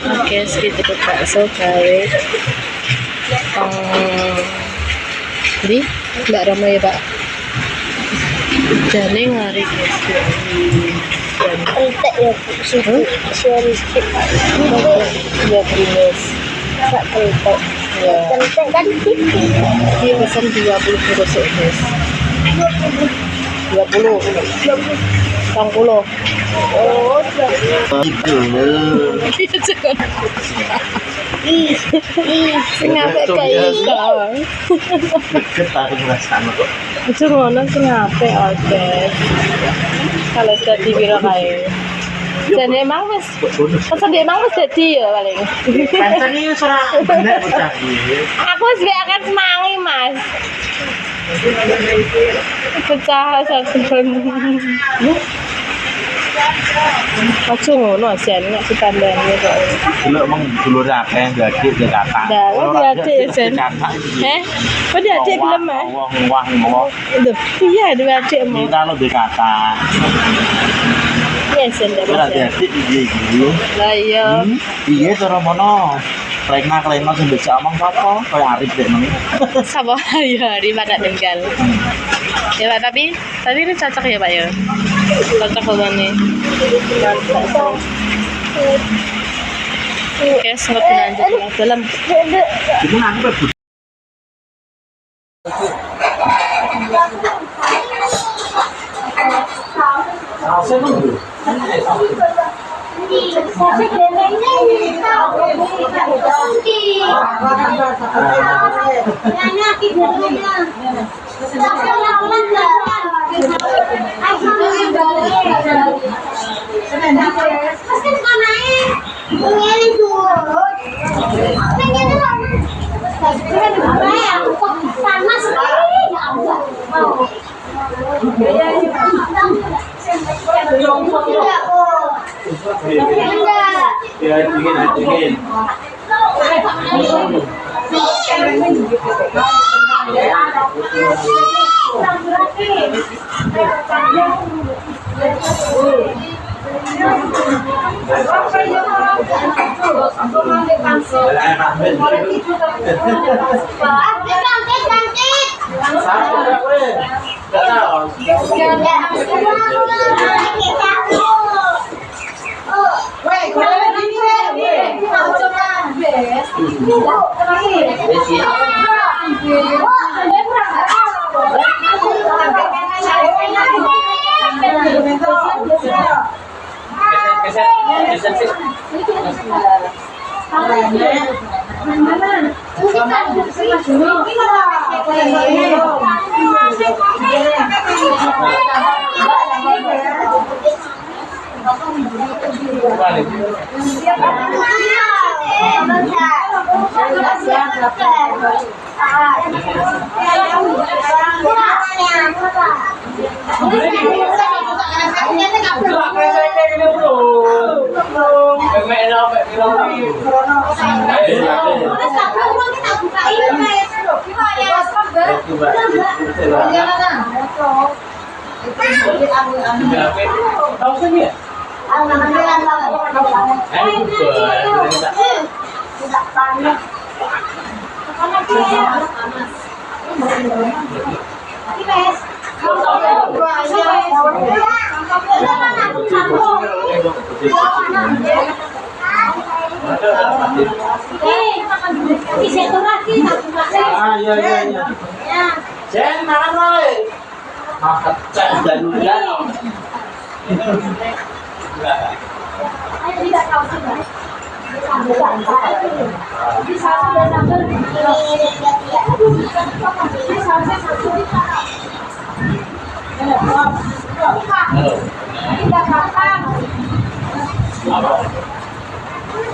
Oke, segitu bakso gawe di Mbak Rama ya Pak. Jane ngari guys. Entek ya susu sedikit Ya primes. tak entek Ya. entek kan tipis Dia pesan 20 tusuk guys. 20. 20. oh Gitu loh. Sing apik kae iso. Deket aku ngerasaan kok. Itu ngono sing apik oke. Kalau dadi piro kae. Dan emang wis pesan dia emang wis dadi ya paling. Pancen iki ora bener bocah iki. Aku wis gak akan semangi, Mas. Pecah satu ban. Aja ngono sen nek ditandani kok. Dulu emang dulur akeh dadi kakak. Dah, kok adik ya, Sen? Kok dia adik gelem ah? Wah. Lho, iya dua adik mau. Kita lo di kakak. Iya sen dah. Ora dadi iki. Lah iya. Iya cara mono. Klena sing bisa omong apa? Kayak Arif dek nang. Sama ya di mana tinggal. Ya Pak, tapi ini cocok ya Pak ya. Cocok banget nih. Oke, sempat lanjut ke dalam. Itu nang aku sama sekali ya dingin. Jen makan wae. Makan cek dulu ya.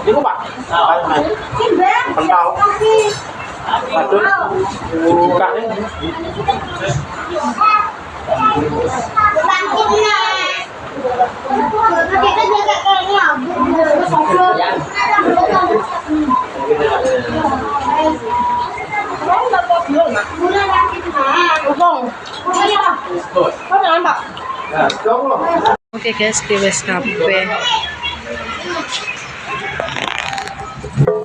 Itu Pak. Pentau. Waduh. Buka ini. Oke guys, di wes kabeh. Halo.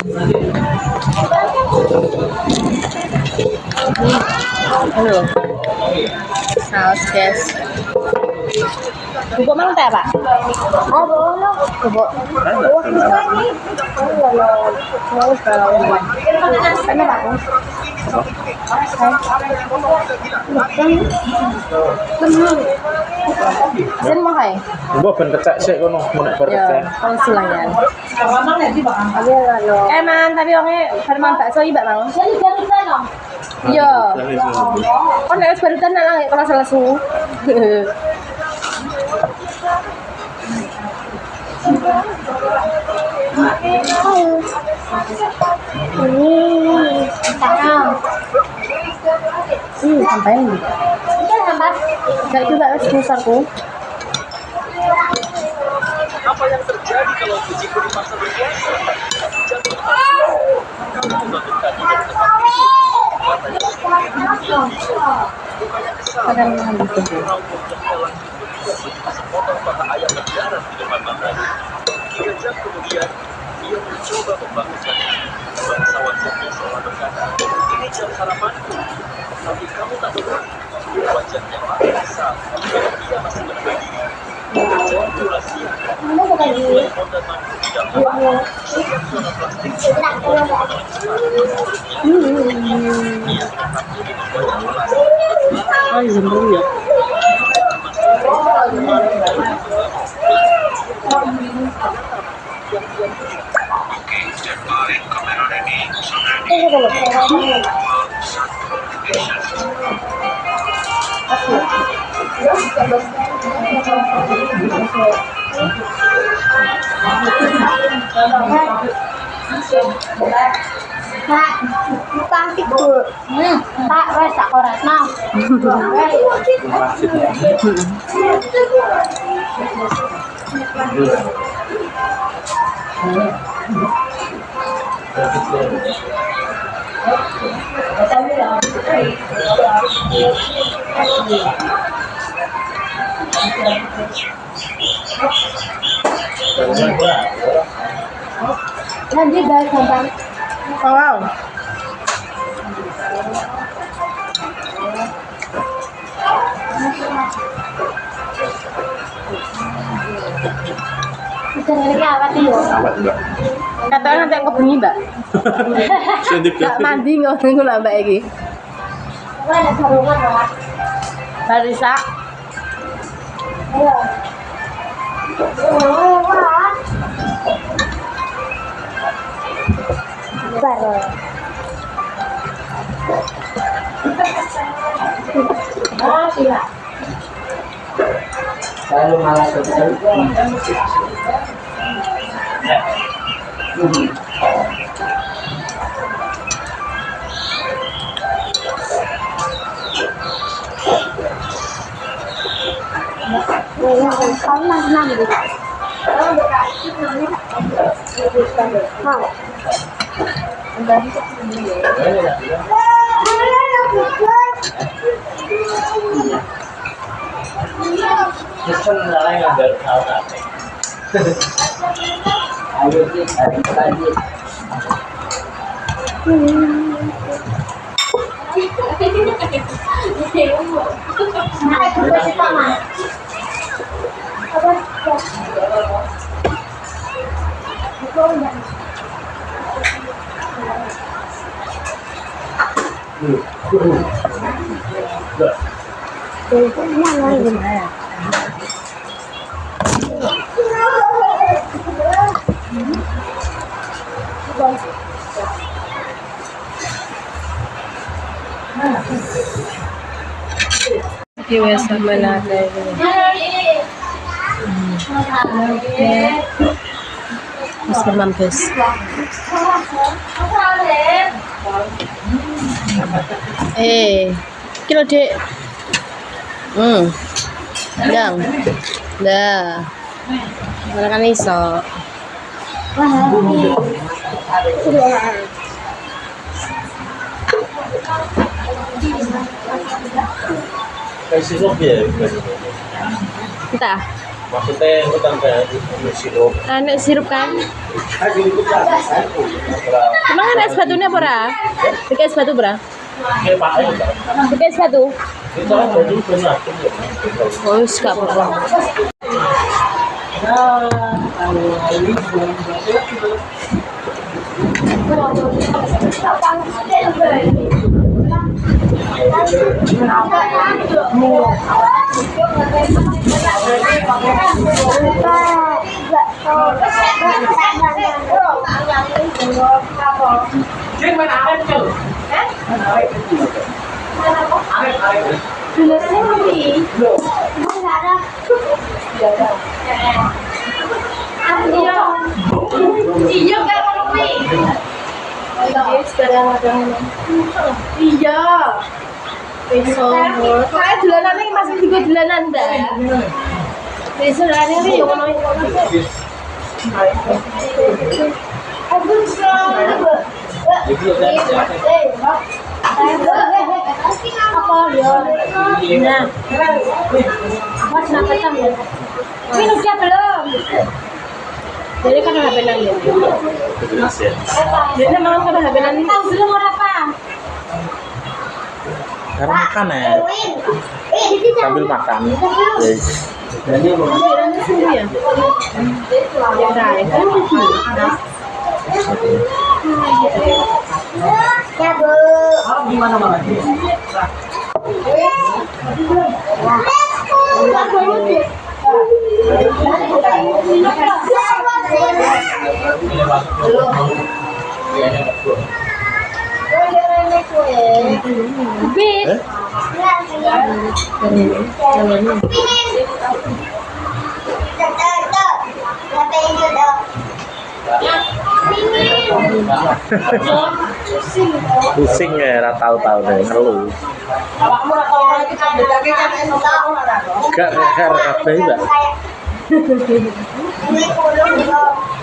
Saus guys. Bubuk mang teh pak? Oh, bolong. Bubuk. Oh, bisa nih. Oh, bolong. Ano ba? Sen mo kay? Gua ben kecek sik kono, mun nek bar Ya, kecek. kalau silangan. Ano, ano? Man, tapi orangnya firman bakso iba mang. Jadi ganun lang. Iya. Kan nek wis barutan nak lang kalau salah su. Tanam. Sampai ini. Iya, sambat. Enggak juga wis besarku. Apa yang terjadi kalau kucingku dipaksa berpuasa? Kamu membangunkan di tempat Kadang mengambil tubuh. sepotong paha ayam berjalan di depan matanya. 3 jam kemudian, ia mencoba membangunkan. Bangsawan Jepang seolah berkata, ini jam sarapanku. Tapi kamu tak benar. Wajahnya marah saat ia masih berdiri. Jam 12 siang, Ano ba kayo? telepon dan mampu tidak lama. Setiap zona plastik Tidak ko na ba? ia tetap ingin membayar pelas. Oh, jembrung ya. Ano ba kayo? Pak, plastik po. Pak, wes ako rat na. Nanti guys, sampai Oh, wow. bisa lagi awat yuk. Awet enggak? Katanya nanti aku bunyi, Mbak. Sendip Gak mandi ngono lah Mbak iki. Aku ada sarungan lah. Barisa. Ayo. Wah. Baru. Ah, tidak. Lalu malah betul. Có 5 năm rồi. Không. Sistem lain yang baru tahu apa. Ayo kita lanjut. Nah, itu masih sama. Apa? Kiwe sama natin. Mas mampus. Kilo dek. Dang. Dah. Mana kan iso. Kayak sisok ya. Entah. Maksudnya utang dari sirup. Nek sirup kan? Emang ada es batunya apa ora? Pakai es batu bra? Kayak Pak Ayo. Pakai es batu? Itu kan jadi benar. Oh, gak apa-apa. Iya. Besok. Kayak dolanan iki masih juga dolanan ta. Besok lane iki yo ngono iki. Aku apa ya? Nah. Mas nak ketam ya. Minum dia belum? Jadi kan HP nang ya. Jadi memang kan HP nang tahu belum apa? Karena makan ya. Sambil makan. Jadi ini sendiri ya. Ya dah, kan ada. Ya Bu. Gimana mana? Bit. Pusing ya, tahu-tahu deh ngeluh. Gak kabeh enggak.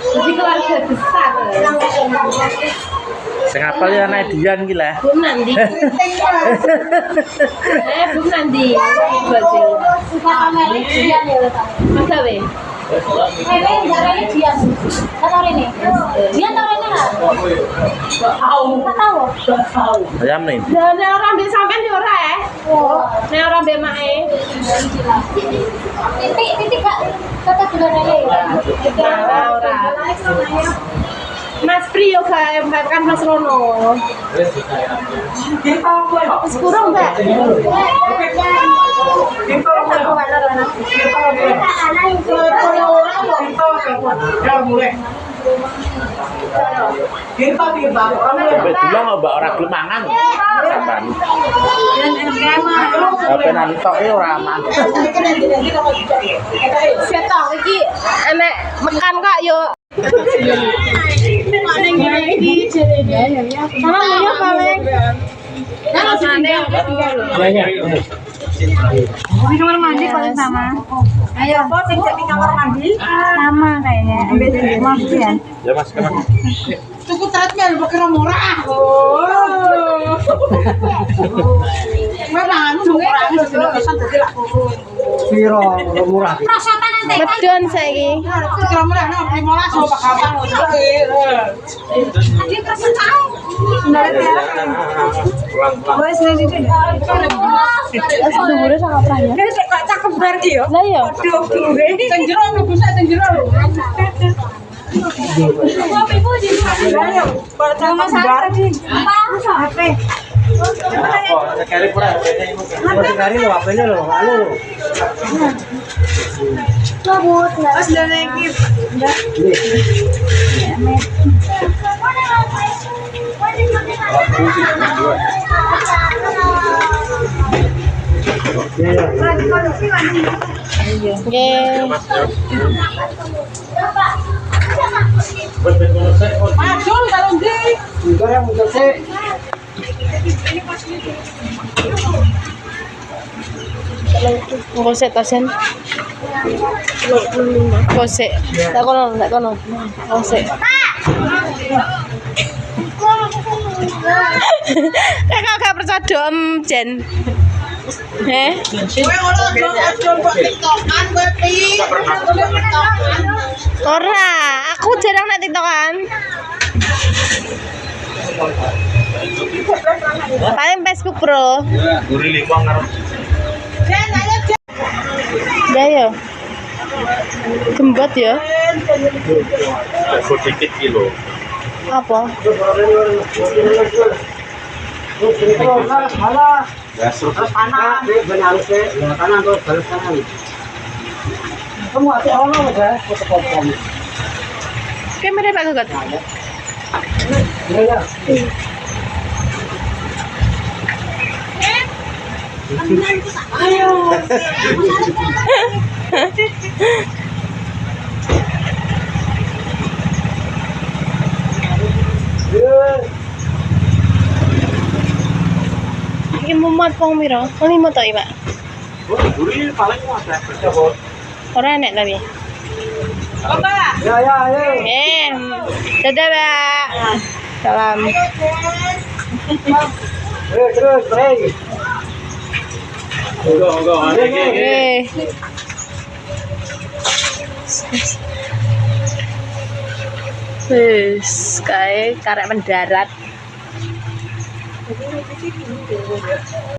Jadi keluarga besar. Sing apal ya anak Dian ki lah. Belum nanti. Belum nanti. Suka kamera Dian ya lo tahu. Masa weh? Ini Dian. Tahu ini? Dian tahu ini nggak? Tahu. Ayam nih. Dan orang ambil sampean di ora ya? Nek orang ambil mae. Titik kak. Kata bulan ini. Ora. Mas Priyo kan Mas Rono. Mas kurang enggak? Sampai bilang mbak orang gelem mangan. Sampan. Apa nang tok e ora aman. Setok iki enek mekan kok yo. Sama ya paling. Nah, sate di kamar mandi paling sama. Ayo, kok sing di kamar mandi? Sama kayaknya. Maksian. Ya Mas, kemana? Tuku treadmill pakai murah. Oh. Mana murah pesan dadi lak Piro murah. medon saiki. Kira murah nang 15 coba kapan lho. Tadi persen tahu. Wes nek iki. Es dhuwure sak apa ya? Kok cakep bar ki yo. Lah iya. Dhuwure. Sing jero mlebu sak sing jero lho. Kopi ku di mana? Pertama tadi. Apa? HP. Sekali pura. Sekali lo HP-nya lo. Halo. Kabut. Pas udah naik. Maju kalau di. Enggak yang muncul sih. Ngosek tosen. Ngosek. Tak kono. Ngosek. Kakak gak percaya dom, Jen. Ora, aku jarang nek TikTokan. Paling Facebook Bro. Gurih lingkong karo. Ya ya. Gembot ya. Sedikit kilo. Apa? Ya, terus Kanan, benar kanan terus balik kanan. Kamu hati Allah ya, foto-foto. Kamera Pak Gagat. Iya ya. Iki mumat pong mira. Ini mau to, Pak. gurih paling ada. Ora enek tapi. Ya ya ya. Dadah, Pak. Salam. Terus, baik. Enggak, Wis, kae karek mendarat.